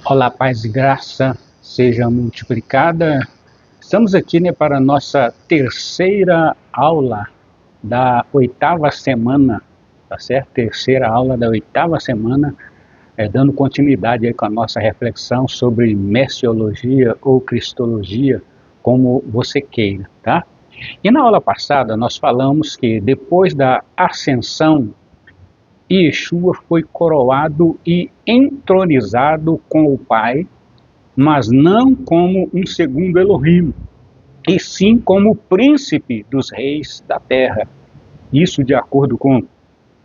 Olá, paz e graça seja multiplicada. Estamos aqui, para a nossa terceira aula da oitava semana, tá certo? Terceira aula da oitava semana, dando continuidade aí com a nossa reflexão sobre messiologia ou cristologia, como você queira, tá? E na aula passada nós falamos que depois da ascensão, Yeshua foi coroado e entronizado com o Pai, mas não como um segundo Elohim, e sim como príncipe dos reis da terra. Isso de acordo com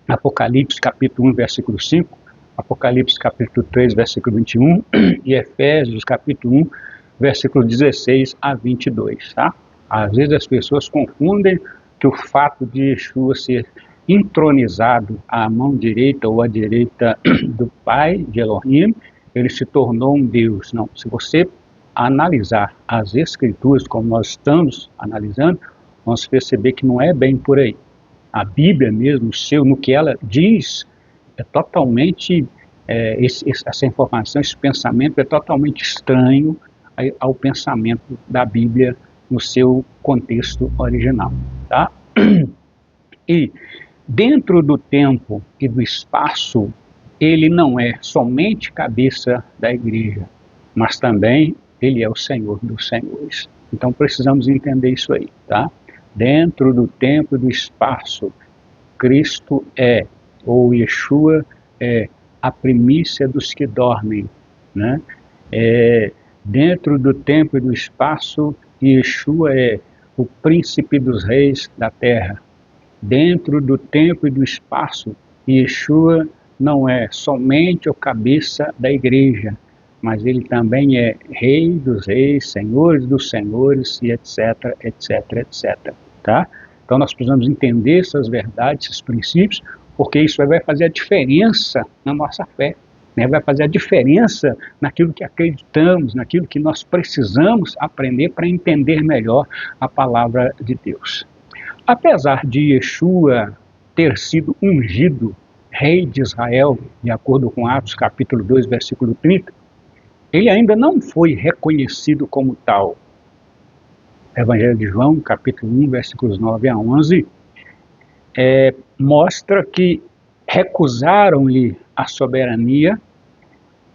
Apocalipse capítulo 1, versículo 5, Apocalipse capítulo 3, versículo 21 e Efésios capítulo 1, versículo 16 a 22, tá? Às vezes as pessoas confundem que o fato de Yeshua ser entronizado à mão direita ou à direita do Pai, de Elohim, ele se tornou um Deus. Não, se você analisar as Escrituras como nós estamos analisando, vamos perceber que não é bem por aí. A Bíblia mesmo, no que ela diz, é totalmente, essa informação, esse pensamento é totalmente estranho ao pensamento da Bíblia no seu contexto original, tá? E dentro do tempo e do espaço, ele não é somente cabeça da igreja, mas também ele é o Senhor dos senhores. Então precisamos entender isso aí, tá? Dentro do tempo e do espaço, Cristo ou Yeshua é a primícia dos que dormem, né? Dentro do tempo e do espaço, Yeshua é o príncipe dos reis da terra. Dentro do tempo e do espaço, Yeshua não é somente o cabeça da igreja, mas ele também é rei dos reis, senhores dos senhores, e etc, etc, etc, tá? Então nós precisamos entender essas verdades, esses princípios, porque isso vai fazer a diferença na nossa fé, né? Vai fazer a diferença naquilo que acreditamos, naquilo que nós precisamos aprender para entender melhor a palavra de Deus. Apesar de Yeshua ter sido ungido rei de Israel, de acordo com Atos capítulo 2, versículo 30, ele ainda não foi reconhecido como tal. Evangelho de João, capítulo 1, versículos 9 a 11, mostra que recusaram-lhe a soberania,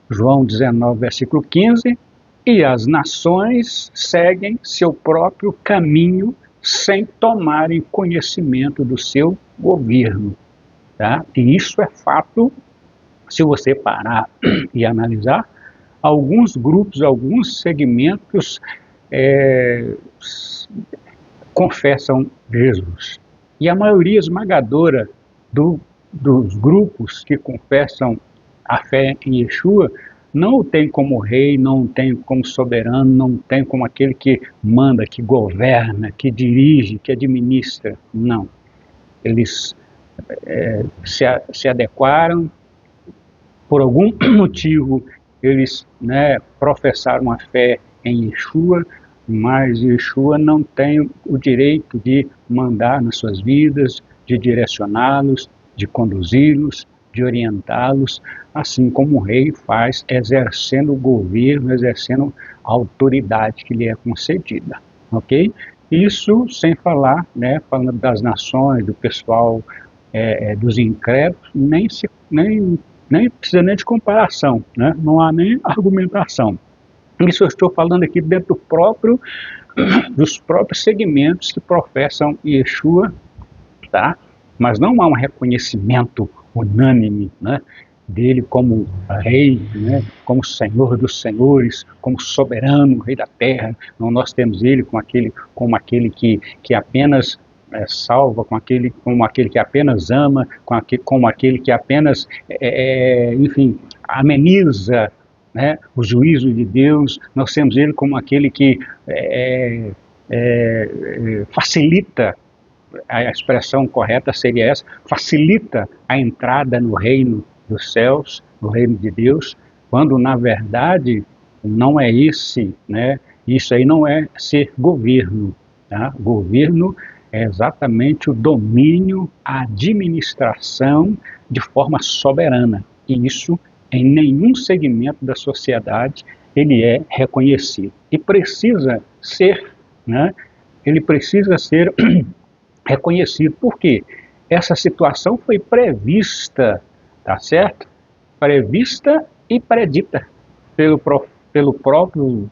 João 19, versículo 15, e as nações seguem seu próprio caminho sem tomarem conhecimento do seu governo, tá? E isso é fato, se você parar e analisar, alguns grupos, alguns segmentos confessam Jesus. E a maioria esmagadora dos grupos que confessam a fé em Yeshua não o tem como rei, não o tem como soberano, não o tem como aquele que manda, que governa, que dirige, que administra. Não. Eles se adequaram, por algum motivo, eles professaram a fé em Yeshua, mas Yeshua não tem o direito de mandar nas suas vidas, de direcioná-los, de conduzi-los, de orientá-los, assim como o rei faz, exercendo o governo, exercendo a autoridade que lhe é concedida, ok? Isso sem falar, falando das nações, do pessoal, dos incrédulos, nem precisa nem de comparação, né? Não há nem argumentação. Isso eu estou falando aqui dentro dos próprios segmentos que professam Yeshua, tá? Mas não há um reconhecimento unânime, né, dele como rei, né, como Senhor dos senhores, como soberano, rei da terra. Não, nós temos ele como aquele que apenas salva, como aquele que apenas ama, como aquele que apenas, enfim, ameniza, né, o juízo de Deus. Nós temos ele como aquele que facilita, a expressão correta seria essa, facilita a entrada no reino dos céus, no reino de Deus, quando na verdade não é esse, né? Isso aí não é ser governo, tá? Governo é exatamente o domínio, a administração de forma soberana, e isso em nenhum segmento da sociedade ele é reconhecido. E precisa ser, né? Ele precisa ser reconhecido. Por quê? Essa situação foi prevista, tá certo? Prevista e predita pelo próprio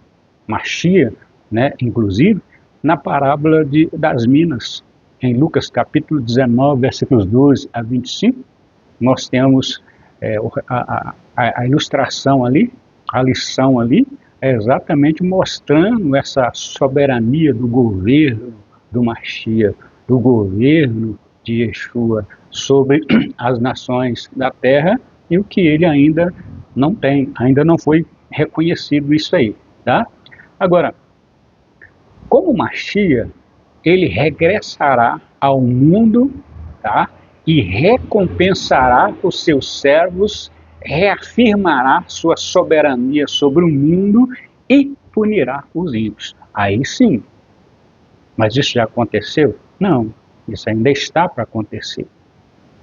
Machia, né? Inclusive, na parábola das minas. Em Lucas capítulo 19, versículos 12 a 25, nós temos a ilustração ali, a lição ali, é exatamente mostrando essa soberania do governo do Machia, do governo de Yeshua sobre as nações da terra e o que ele ainda não tem, ainda não foi reconhecido isso aí, tá? Agora, como Machia, ele regressará ao mundo, tá? E recompensará os seus servos, reafirmará sua soberania sobre o mundo e punirá os ímpios. Aí sim. Mas isso já aconteceu? Não, isso ainda está para acontecer,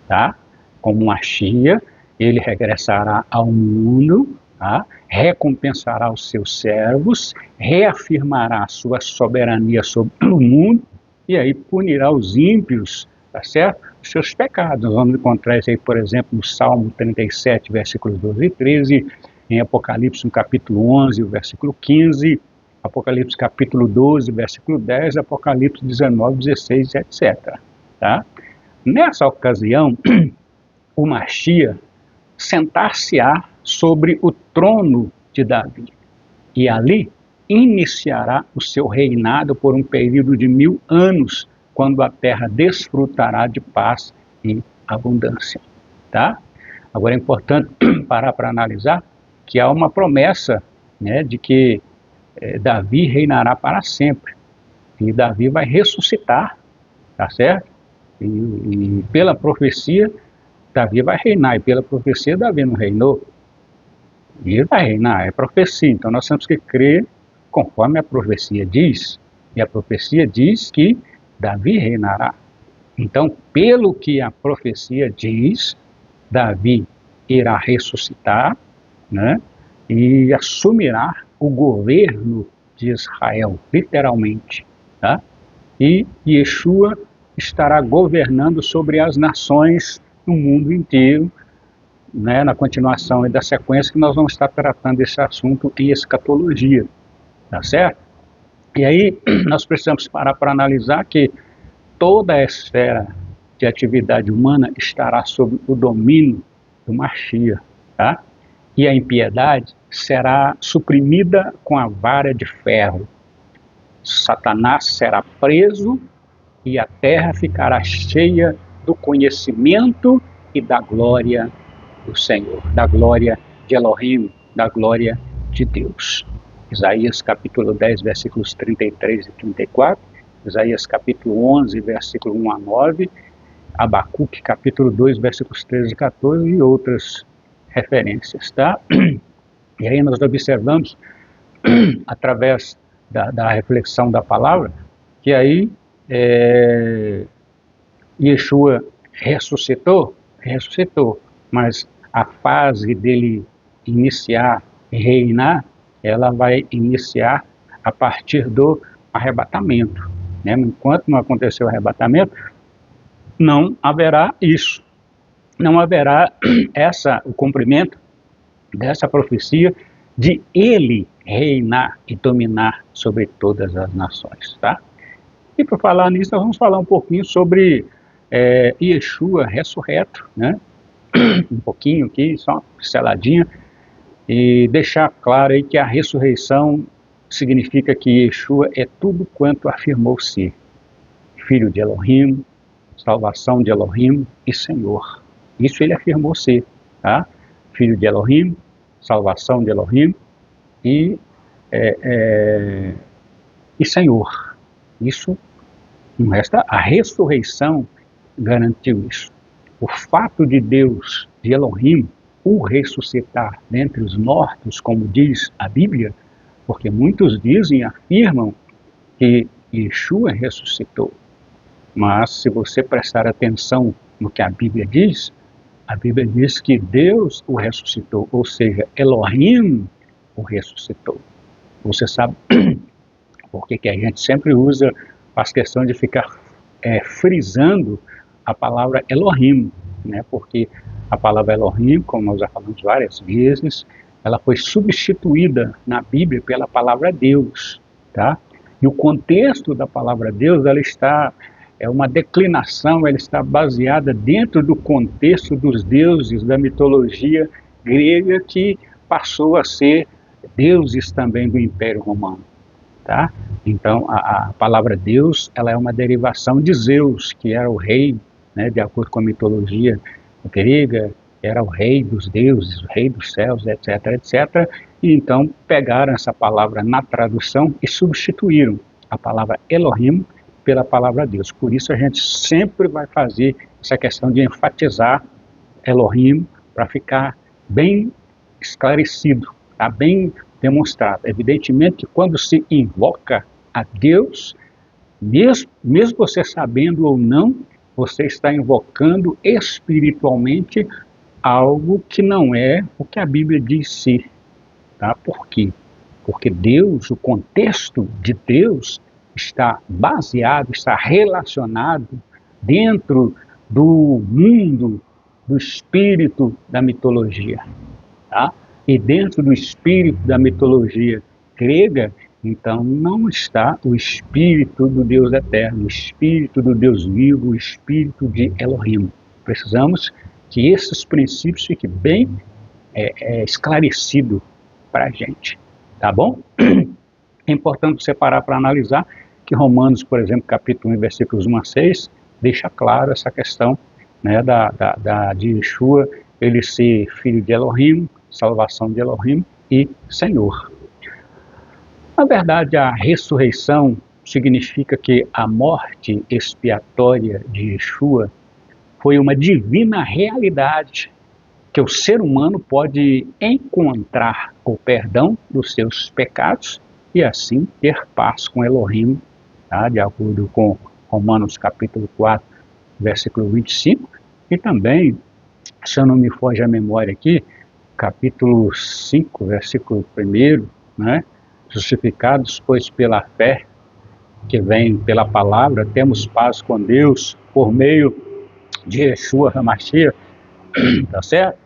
tá? Como Machia, ele regressará ao mundo, tá? Recompensará os seus servos, reafirmará sua soberania sobre o mundo e aí punirá os ímpios, tá certo? Os seus pecados. Nós vamos encontrar isso aí, por exemplo, no Salmo 37, versículos 12 e 13, em Apocalipse, no capítulo 11, o versículo 15, Apocalipse capítulo 12, versículo 10, Apocalipse 19, 16, etc. Tá? Nessa ocasião, o Machia sentar-se-á sobre o trono de Davi e ali iniciará o seu reinado por um período de 1000 anos, quando a terra desfrutará de paz e abundância. Tá? Agora é importante parar para analisar que há uma promessa, né, de que Davi reinará para sempre. E Davi vai ressuscitar, tá certo? E pela profecia, Davi vai reinar. E pela profecia, Davi não reinou. E ele vai reinar, é profecia. Então nós temos que crer conforme a profecia diz. E a profecia diz que Davi reinará. Então, pelo que a profecia diz, Davi irá ressuscitar, né? E assumirá o governo de Israel, literalmente, tá? E Yeshua estará governando sobre as nações no mundo inteiro, né, na continuação e da sequência que nós vamos estar tratando esse assunto em escatologia, tá certo? E aí nós precisamos parar para analisar que toda a esfera de atividade humana estará sob o domínio do Machia, tá? E a impiedade será suprimida com a vara de ferro. Satanás será preso e a terra ficará cheia do conhecimento e da glória do Senhor, da glória de Elohim, da glória de Deus. Isaías capítulo 10, versículos 33 e 34, Isaías capítulo 11, versículo 1 a 9, Abacuque capítulo 2, versículos 13 e 14 e outras referências, tá? E aí nós observamos, através da reflexão da palavra, que aí Yeshua ressuscitou, mas a fase dele iniciar e reinar, ela vai iniciar a partir do arrebatamento, né? Enquanto não aconteceu o arrebatamento, não haverá isso, não haverá o cumprimento dessa profecia de ele reinar e dominar sobre todas as nações, tá? E para falar nisso, nós vamos falar um pouquinho sobre Yeshua ressurreto, né? Um pouquinho aqui, só uma pinceladinha, e deixar claro aí que a ressurreição significa que Yeshua é tudo quanto afirmou ser: Filho de Elohim, salvação de Elohim e Senhor. Isso ele afirmou ser, tá? Filho de Elohim, salvação de Elohim e Senhor. Isso não resta. A ressurreição garantiu isso. O fato de Deus, de Elohim, o ressuscitar dentre os mortos, como diz a Bíblia, porque muitos dizem, afirmam que Yeshua ressuscitou. Mas se você prestar atenção no que a Bíblia diz, A Bíblia diz que Deus o ressuscitou, ou seja, Elohim o ressuscitou. Você sabe por que a gente sempre usa, faz questão de ficar frisando a palavra Elohim, né? Porque a palavra Elohim, como nós já falamos várias vezes, ela foi substituída na Bíblia pela palavra Deus, tá? E o contexto da palavra Deus, é uma declinação, ela está baseada dentro do contexto dos deuses da mitologia grega que passou a ser deuses também do Império Romano, tá? Então a palavra Deus, ela é uma derivação de Zeus, que era o rei, né, de acordo com a mitologia grega, era o rei dos deuses, o rei dos céus, etc, etc. E então pegaram essa palavra na tradução e substituíram a palavra Elohim pela palavra Deus. Por isso a gente sempre vai fazer essa questão de enfatizar Elohim para ficar bem esclarecido, tá? Bem demonstrado. Evidentemente que quando se invoca a Deus, mesmo você sabendo ou não, você está invocando espiritualmente algo que não é o que a Bíblia diz ser. Tá? Por quê? Porque Deus, o contexto de Deus está baseado, está relacionado dentro do mundo, do espírito da mitologia. Tá? E dentro do espírito da mitologia grega, então não está o espírito do Deus eterno, o espírito do Deus vivo, o espírito de Elohim. Precisamos que esses princípios fiquem bem esclarecidos para a gente, tá bom? É importante separar para analisar que Romanos, por exemplo, capítulo 1, versículos 1 a 6, deixa claro essa questão, né, de Yeshua, ele ser filho de Elohim, salvação de Elohim e Senhor. Na verdade, a ressurreição significa que a morte expiatória de Yeshua foi uma divina realidade que o ser humano pode encontrar o perdão dos seus pecados e assim ter paz com Elohim, tá? De acordo com Romanos capítulo 4, versículo 25, e também, se eu não me foge a memória aqui, capítulo 5, versículo 1, né? Justificados, pois, pela fé, que vem pela palavra, temos paz com Deus por meio de Yeshua HaMashiach, tá certo?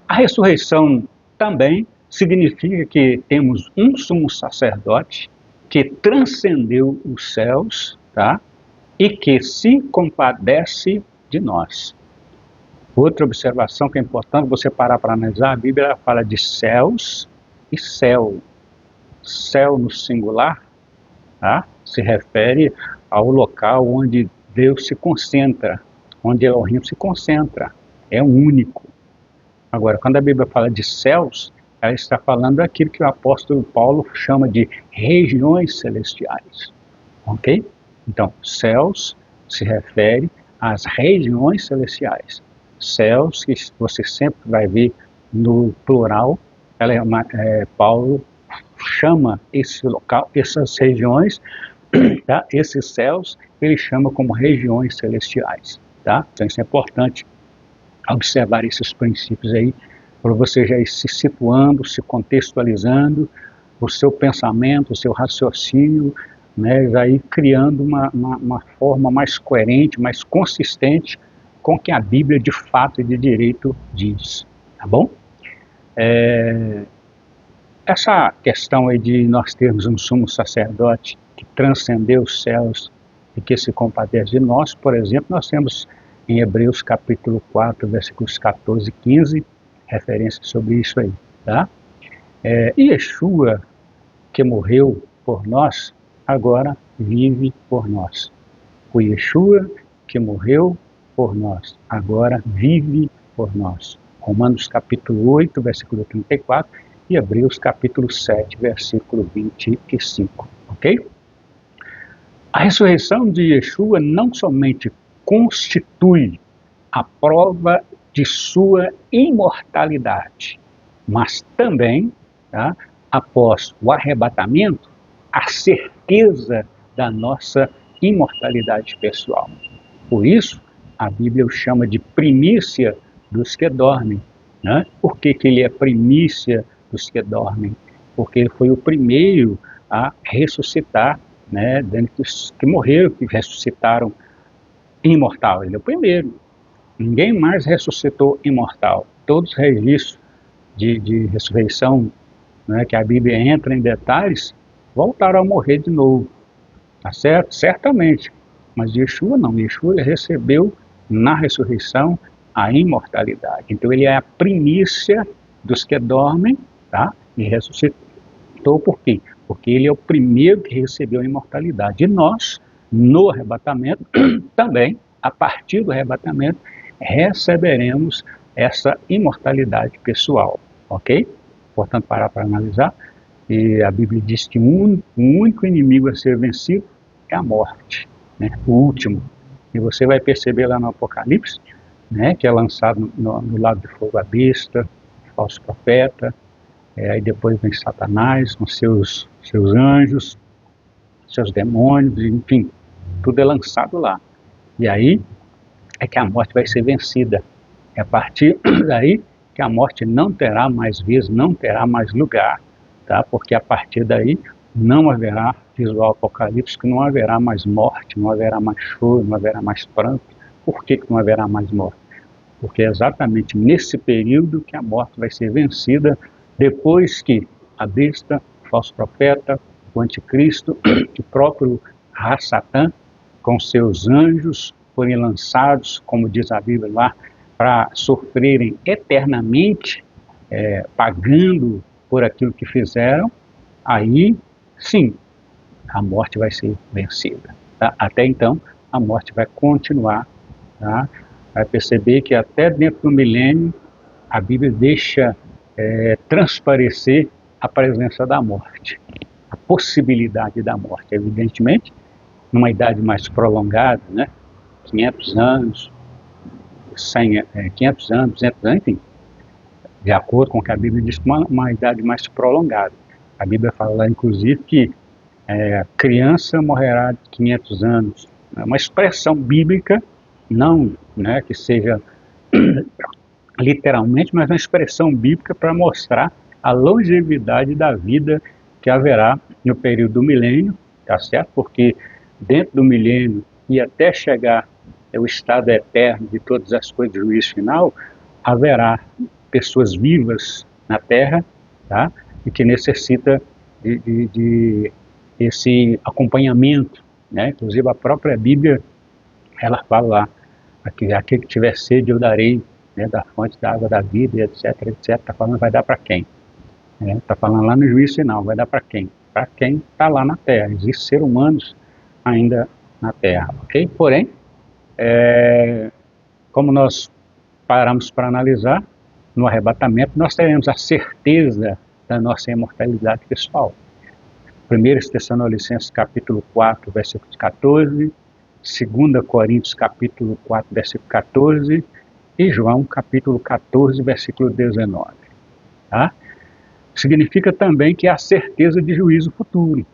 A ressurreição também significa que temos um sumo sacerdote que transcendeu os céus, tá? E que se compadece de nós. Outra observação que é importante você parar para analisar, a Bíblia fala de céus e céu. Céu no singular, tá? Se refere ao local onde Deus se concentra, onde Elohim se concentra, é único. Agora, quando a Bíblia fala de céus, ela está falando daquilo que o apóstolo Paulo chama de regiões celestiais, ok? Então, céus se refere às regiões celestiais. Céus, que você sempre vai ver no plural, Paulo chama esse local, essas regiões, tá? Esses céus, ele chama como regiões celestiais, tá? Então isso é importante observar esses princípios aí, para você já ir se situando, se contextualizando, o seu pensamento, o seu raciocínio, né, já ir criando uma forma mais coerente, mais consistente com o que a Bíblia de fato e de direito diz, tá bom? Essa questão aí de nós termos um sumo sacerdote que transcendeu os céus e que se compadece de nós, por exemplo, nós temos em Hebreus capítulo 4, versículos 14 e 15, referência sobre isso aí, tá? E Yeshua, que morreu por nós, agora vive por nós. O Yeshua, que morreu por nós, agora vive por nós. Romanos capítulo 8, versículo 34, e Hebreus capítulo 7, versículo 25, ok? A ressurreição de Yeshua não somente constitui a prova de sua imortalidade, mas também, tá, após o arrebatamento, a certeza da nossa imortalidade pessoal. Por isso, a Bíblia o chama de primícia dos que dormem. Né? Por que que ele é primícia dos que dormem? Porque ele foi o primeiro a ressuscitar, né, dentre os que morreram, que ressuscitaram imortal. Ele é o primeiro. Ninguém mais ressuscitou imortal. Todos os registros de ressurreição, né, que a Bíblia entra em detalhes, voltaram a morrer de novo. Tá certo? Certamente. Mas Yeshua não. Yeshua recebeu na ressurreição a imortalidade. Então ele é a primícia dos que dormem, tá? E ressuscitou por quê? Porque ele é o primeiro que recebeu a imortalidade. E nós, no arrebatamento, também, a partir do arrebatamento, receberemos essa imortalidade pessoal, ok? Portanto, parar para analisar, e a Bíblia diz que o único inimigo a ser vencido é a morte, né? O último. E você vai perceber lá no Apocalipse, né, que é lançado no lago de fogo a besta, o falso profeta, aí depois vem Satanás com seus anjos, seus demônios, enfim, tudo é lançado lá. E aí é que a morte vai ser vencida. É a partir daí que a morte não terá mais vez, não terá mais lugar, tá? Porque a partir daí não haverá, diz o Apocalipse, que não haverá mais morte, não haverá mais choro, não haverá mais pranto. Por que não haverá mais morte? Porque é exatamente nesse período que a morte vai ser vencida, depois que a besta, o falso profeta, o anticristo, o próprio Satã, com seus anjos, forem lançados, como diz a Bíblia lá, para sofrerem eternamente, pagando por aquilo que fizeram, aí sim, a morte vai ser vencida. Tá? Até então, a morte vai continuar, tá? Vai perceber que até dentro do milênio, a Bíblia deixa transparecer a presença da morte, a possibilidade da morte. Evidentemente, numa idade mais prolongada, né? 500 anos, 500 anos, 200 anos, enfim, de acordo com o que a Bíblia diz, uma idade mais prolongada. A Bíblia fala lá, inclusive, que criança morrerá de 500 anos. É uma expressão bíblica, não, né, que seja literalmente, mas uma expressão bíblica para mostrar a longevidade da vida que haverá no período do milênio, tá certo? Porque dentro do milênio e até chegar ao estado eterno de todas as coisas do juízo final, haverá pessoas vivas na Terra, tá? E que necessita de esse acompanhamento, né? Inclusive a própria Bíblia, ela fala lá, aquele que tiver sede eu darei, né, da fonte da água da vida, etc, etc. Está falando vai dar para quem? Está falando lá no juízo final, vai dar para quem? Para quem está lá na Terra. Existem seres humanos ainda na Terra, ok? Porém, como nós paramos para analisar, no arrebatamento nós teremos a certeza da nossa imortalidade pessoal. 1 Tessalonicenses capítulo 4, versículo 14, 2 Coríntios capítulo 4, versículo 14 e João capítulo 14, versículo 19. Tá? Significa também que há certeza de juízo futuro.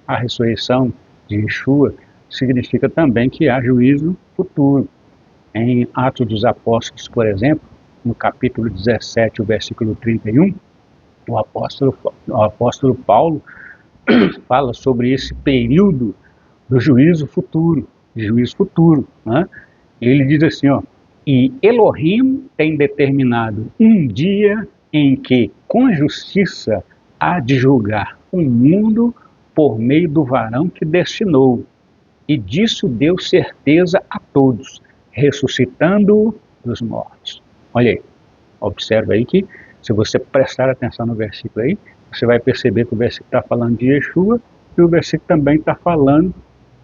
A ressurreição de Yeshua significa também que há juízo futuro. Em Atos dos Apóstolos, por exemplo, no capítulo 17, o versículo 31, o apóstolo Paulo fala sobre esse período do juízo futuro, né? Ele diz assim, ó, e Elohim tem determinado um dia em que, com justiça, há de julgar o mundo por meio do varão que destinou, e disso deu certeza a todos, ressuscitando dos mortos. Olha aí, observa aí que, se você prestar atenção no versículo aí, você vai perceber que o versículo está falando de Yeshua, e o versículo também está falando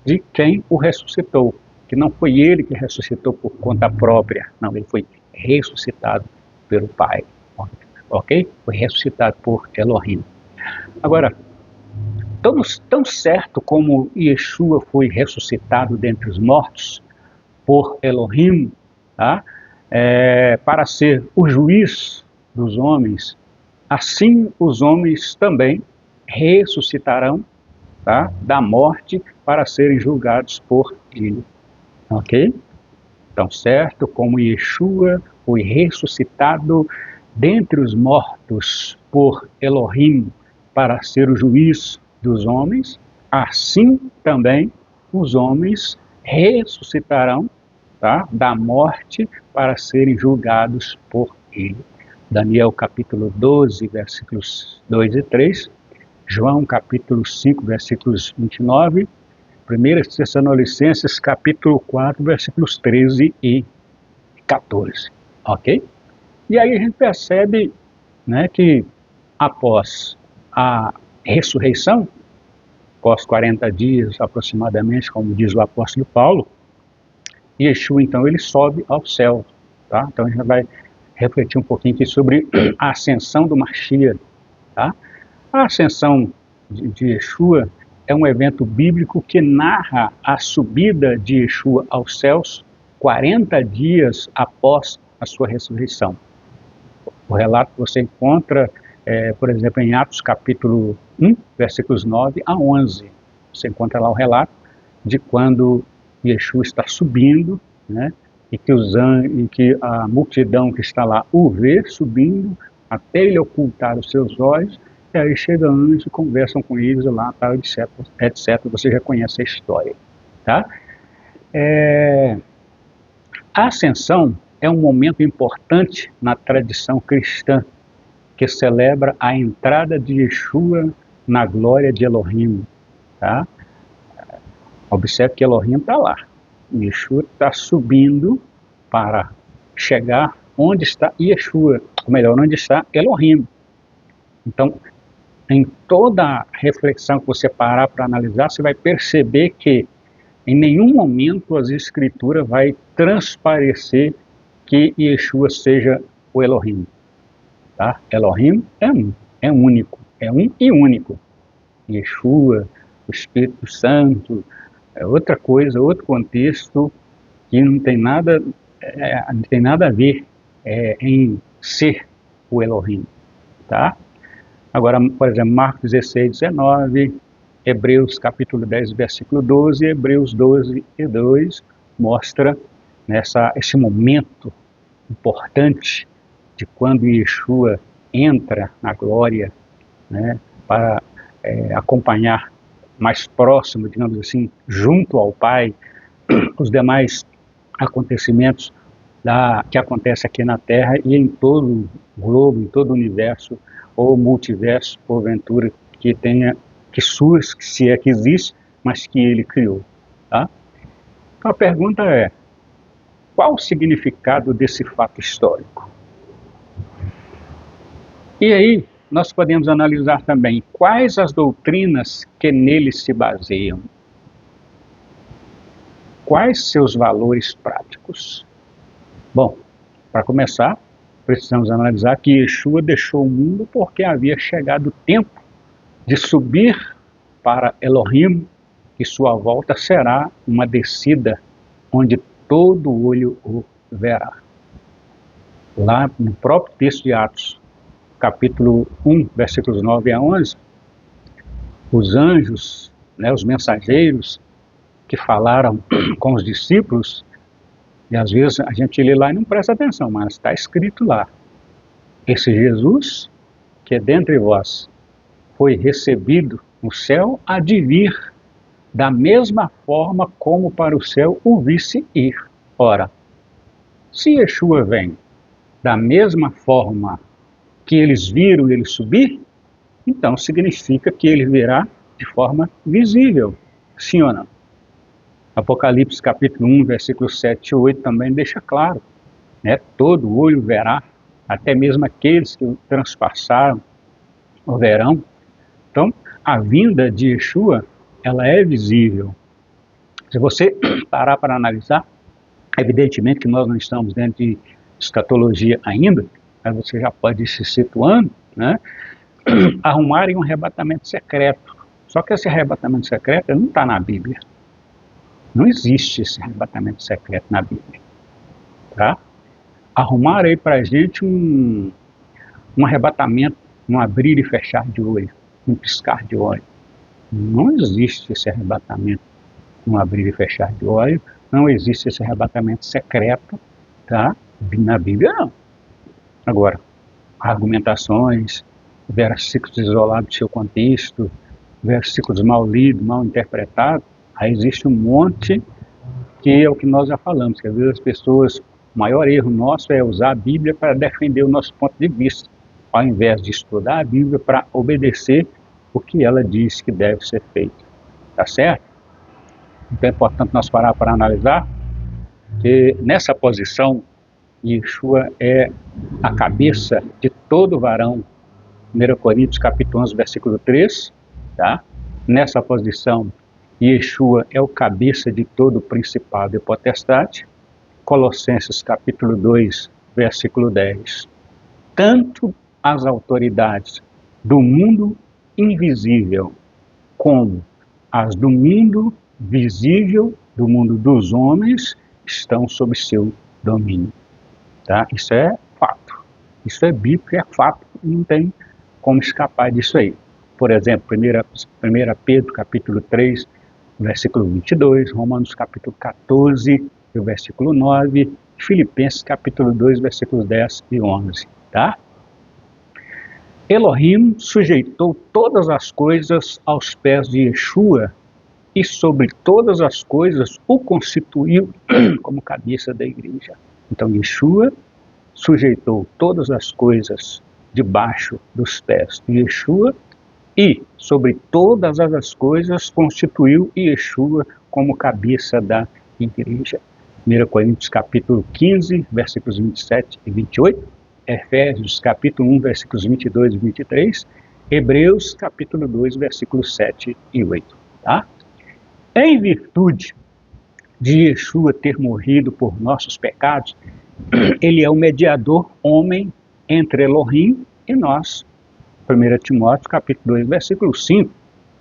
de quem o ressuscitou, que não foi ele que ressuscitou por conta própria, não, ele foi ressuscitado pelo Pai, ok? Foi ressuscitado por Elohim. Agora, tão certo como Yeshua foi ressuscitado dentre os mortos por Elohim, tá? Para ser o juiz dos homens, assim os homens também ressuscitarão, tá, da morte para serem julgados por ele. Ok? Tão certo como Yeshua foi ressuscitado dentre os mortos por Elohim para ser o juiz dos homens, assim também os homens ressuscitarão, tá, da morte para serem julgados por ele. Daniel capítulo 12, versículos 2 e 3, João capítulo 5, versículos 29, 1 Tessalonicenses capítulo 4, versículos 13 e 14, ok? E aí a gente percebe, né, que após a ressurreição, após 40 dias aproximadamente, como diz o apóstolo Paulo, Yeshua então ele sobe ao céu, tá? Então a gente vai refletir um pouquinho aqui sobre a ascensão do Mashiach, tá? A ascensão de Yeshua é um evento bíblico que narra a subida de Yeshua aos céus 40 dias após a sua ressurreição. O relato que você encontra, por exemplo, em Atos capítulo 1, versículos 9 a 11. Você encontra lá o relato de quando Yeshua está subindo, né, e que a multidão que está lá o vê subindo até ele ocultar os seus olhos, e aí chega anjos e conversam com eles lá, tal, etc, etc. Você já conhece a história, tá? A ascensão é um momento importante na tradição cristã, que celebra a entrada de Yeshua na glória de Elohim, tá? Observe que Elohim está lá. Yeshua está subindo para chegar onde está Yeshua, ou melhor, onde está Elohim. Então, em toda reflexão que você parar para analisar, você vai perceber que em nenhum momento as Escrituras vai transparecer que Yeshua seja o Elohim. Tá? Elohim é único, é um e único. Yeshua, o Espírito Santo, é outra coisa, outro contexto que não tem nada a ver em ser o Elohim. Tá? Agora, por exemplo, Marcos 16, 19, Hebreus capítulo 10, versículo 12, Hebreus 12 e 2, mostra esse momento importante de quando Yeshua entra na glória, né, para acompanhar mais próximo, digamos assim, junto ao Pai, os demais acontecimentos que acontecem aqui na Terra e em todo o globo, em todo o universo, ou multiverso, porventura, que surge, se é que existe, mas que ele criou. Tá? Então a pergunta é, qual o significado desse fato histórico? E aí, nós podemos analisar também quais as doutrinas que nele se baseiam. Quais seus valores práticos? Bom, para começar, precisamos analisar que Yeshua deixou o mundo porque havia chegado o tempo de subir para Elohim, e sua volta será uma descida onde todo olho o verá. Lá no próprio texto de Atos, capítulo 1, versículos 9 a 11, os anjos, os mensageiros que falaram com os discípulos, e às vezes a gente lê lá e não presta atenção, mas está escrito lá, esse Jesus, que é dentre vós, foi recebido no céu, há de vir da mesma forma como para o céu o visse ir. Ora, se Yeshua vem da mesma forma que eles viram ele subir, então significa que ele virá de forma visível, sim ou não? Apocalipse capítulo 1, versículos 7 e 8 também deixa claro, todo olho verá, até mesmo aqueles que o transpassaram o verão. Então, a vinda de Yeshua, ela é visível. Se você parar para analisar, evidentemente que nós não estamos dentro de escatologia ainda, mas você já pode ir se situando, arrumarem um arrebatamento secreto. Só que esse arrebatamento secreto não está na Bíblia. Não existe esse arrebatamento secreto na Bíblia. Tá? Arrumar aí para a gente um arrebatamento, um abrir e fechar de olho, um piscar de olho. Não existe esse arrebatamento, um abrir e fechar de olho, Não existe esse arrebatamento secreto, tá? Na Bíblia, não. Agora, argumentações, versículos isolados do seu contexto, versículos mal lidos, mal interpretados, aí existe um monte que é o que nós já falamos, que às vezes as pessoas, o maior erro nosso é usar a Bíblia para defender o nosso ponto de vista, ao invés de estudar a Bíblia para obedecer o que ela diz que deve ser feito, tá certo? Então é importante nós parar para analisar que nessa posição, Yeshua é a cabeça de todo varão, 1 Coríntios capítulo 11, versículo 3, tá? Nessa posição, Yeshua é o cabeça de todo principado e potestade, Colossenses capítulo 2, versículo 10. Tanto as autoridades do mundo invisível como as do mundo visível, do mundo dos homens, estão sob seu domínio. Tá? Isso é fato. Isso é bíblico, é fato. Não tem como escapar disso aí. Por exemplo, 1 Pedro capítulo 3, versículo 22, Romanos capítulo 14, versículo 9, Filipenses capítulo 2, versículos 10 e 11. Tá? Elohim sujeitou todas as coisas aos pés de Yeshua e sobre todas as coisas o constituiu como cabeça da igreja. Então Yeshua sujeitou todas as coisas debaixo dos pés de Yeshua e sobre todas as coisas constituiu Yeshua como cabeça da igreja. 1 Coríntios capítulo 15, versículos 27 e 28, Efésios capítulo 1, versículos 22 e 23, Hebreus capítulo 2, versículos 7 e 8. Tá? Em virtude de Yeshua ter morrido por nossos pecados, ele é o mediador homem entre Elohim e nós. 1 Timóteo capítulo 2, versículo 5,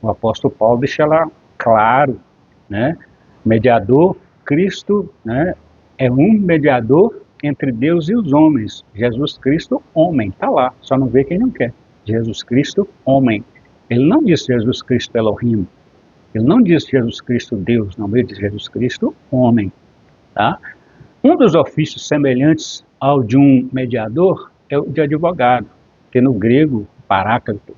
o apóstolo Paulo deixa lá claro, né? Mediador, Cristo, né? É um mediador entre Deus e os homens. Jesus Cristo, homem, está lá, só não vê quem não quer. Jesus Cristo, homem. Ele não diz Jesus Cristo Elohim, ele não diz Jesus Cristo Deus, não, ele diz Jesus Cristo homem. Tá? Um dos ofícios semelhantes ao de um mediador é o de advogado, que no grego, paráclito.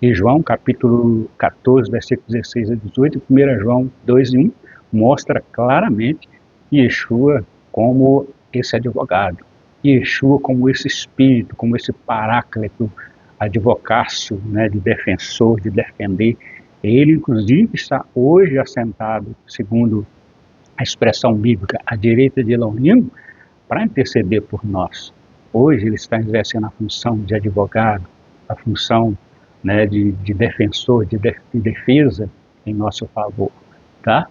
E João capítulo 14, versículos 16 a 18, 1 João 2 e 1, mostra claramente Yeshua como esse advogado, Yeshua como esse espírito, como esse paráclito, advocácio, né, de defensor, de defender. Ele, inclusive, está hoje assentado, segundo a expressão bíblica, à direita de Elohim, para interceder por nós. Hoje ele está exercendo a função de advogado, a função, né, de defensor, de defesa em nosso favor. Tá?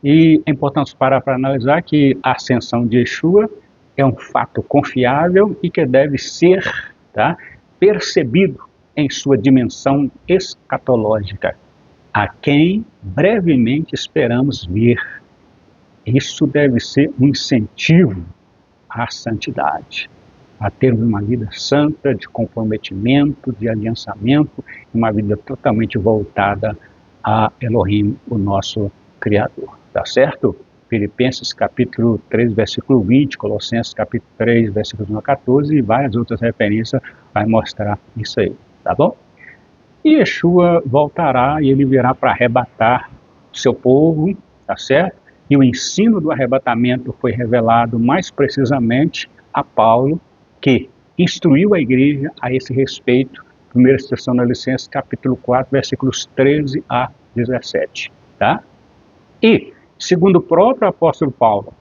E é importante parar para analisar que a ascensão de Yeshua é um fato confiável e que deve ser, tá, percebido em sua dimensão escatológica, a quem brevemente esperamos ver. Isso deve ser um incentivo à santidade, a termos uma vida santa, de comprometimento, de aliançamento, uma vida totalmente voltada a Elohim, o nosso Criador. Tá certo? Filipenses capítulo 3, versículo 20, Colossenses capítulo 3, versículos 1 a 14 e várias outras referências vai mostrar isso aí, tá bom? E Yeshua voltará e ele virá para arrebatar o seu povo, tá certo? E o ensino do arrebatamento foi revelado mais precisamente a Paulo, que instruiu a igreja a esse respeito, 1 Tessalonicenses capítulo 4, versículos 13 a 17, tá? E, segundo o próprio apóstolo Paulo,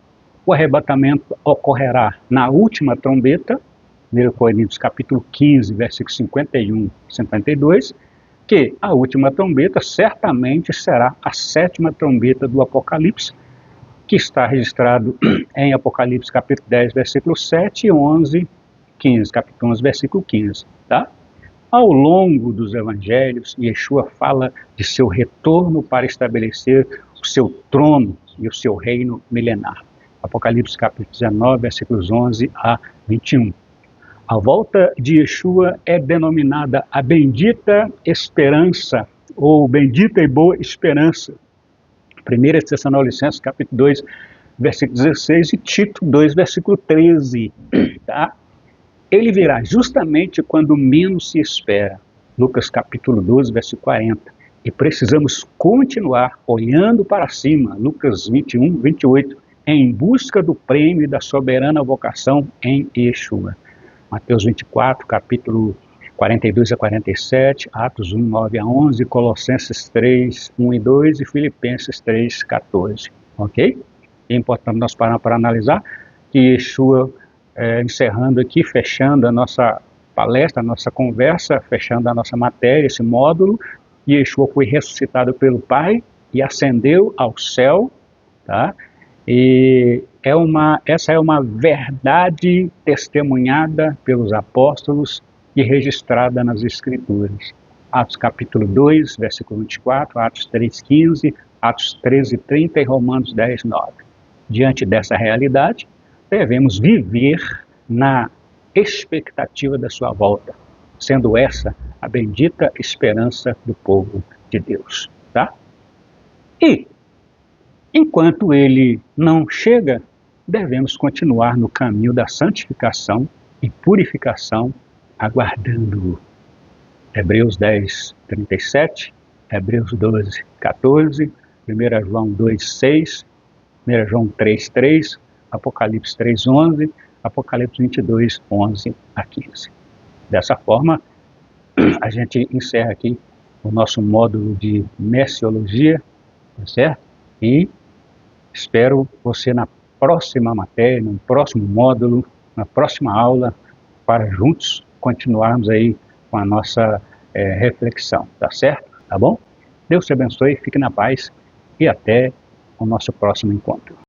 o arrebatamento ocorrerá na última trombeta, 1 Coríntios capítulo 15, versículos 51 e 52, que a última trombeta certamente será a sétima trombeta do Apocalipse, que está registrado em Apocalipse capítulo 10, versículo 7 e 11, 15, capítulo 11, versículo 15, tá? Ao longo dos evangelhos, Yeshua fala de seu retorno para estabelecer o seu trono e o seu reino milenar. Apocalipse capítulo 19, versículos 11 a 21. A volta de Yeshua é denominada a bendita esperança, ou bendita e boa esperança, 1 Tessalonicenses, capítulo 2, versículo 16, e Tito 2, versículo 13, tá? Ele virá justamente quando menos se espera. Lucas capítulo 12, versículo 40. E precisamos continuar olhando para cima. Lucas 21, 28. Em busca do prêmio da soberana vocação em Yeshua. Mateus 24, capítulo 42 a 47. Atos 1, 9 a 11. Colossenses 3, 1 e 2. E Filipenses 3, 14. Ok? É importante nós parar para analisar que Yeshua, encerrando aqui, fechando a nossa palestra, a nossa conversa, fechando a nossa matéria, esse módulo, Yeshua foi ressuscitado pelo Pai e ascendeu ao céu, tá? E essa é uma verdade testemunhada pelos apóstolos e registrada nas Escrituras. Atos capítulo 2, versículo 24, Atos 3, 15, Atos 13, 30 e Romanos 10, 9. Diante dessa realidade, devemos viver na expectativa da sua volta, sendo essa a bendita esperança do povo de Deus, tá? E, enquanto ele não chega, devemos continuar no caminho da santificação e purificação, aguardando-o. Hebreus 10, 37, Hebreus 12, 14, 1 João 2, 6, 1 João 3, 3, Apocalipse 3, 11, Apocalipse 22, 11 a 15. Dessa forma, a gente encerra aqui o nosso módulo de Messiologia, tá certo? E espero você na próxima matéria, no próximo módulo, na próxima aula, para juntos continuarmos aí com a nossa reflexão, tá certo? Tá bom? Deus te abençoe, fique na paz e até o nosso próximo encontro.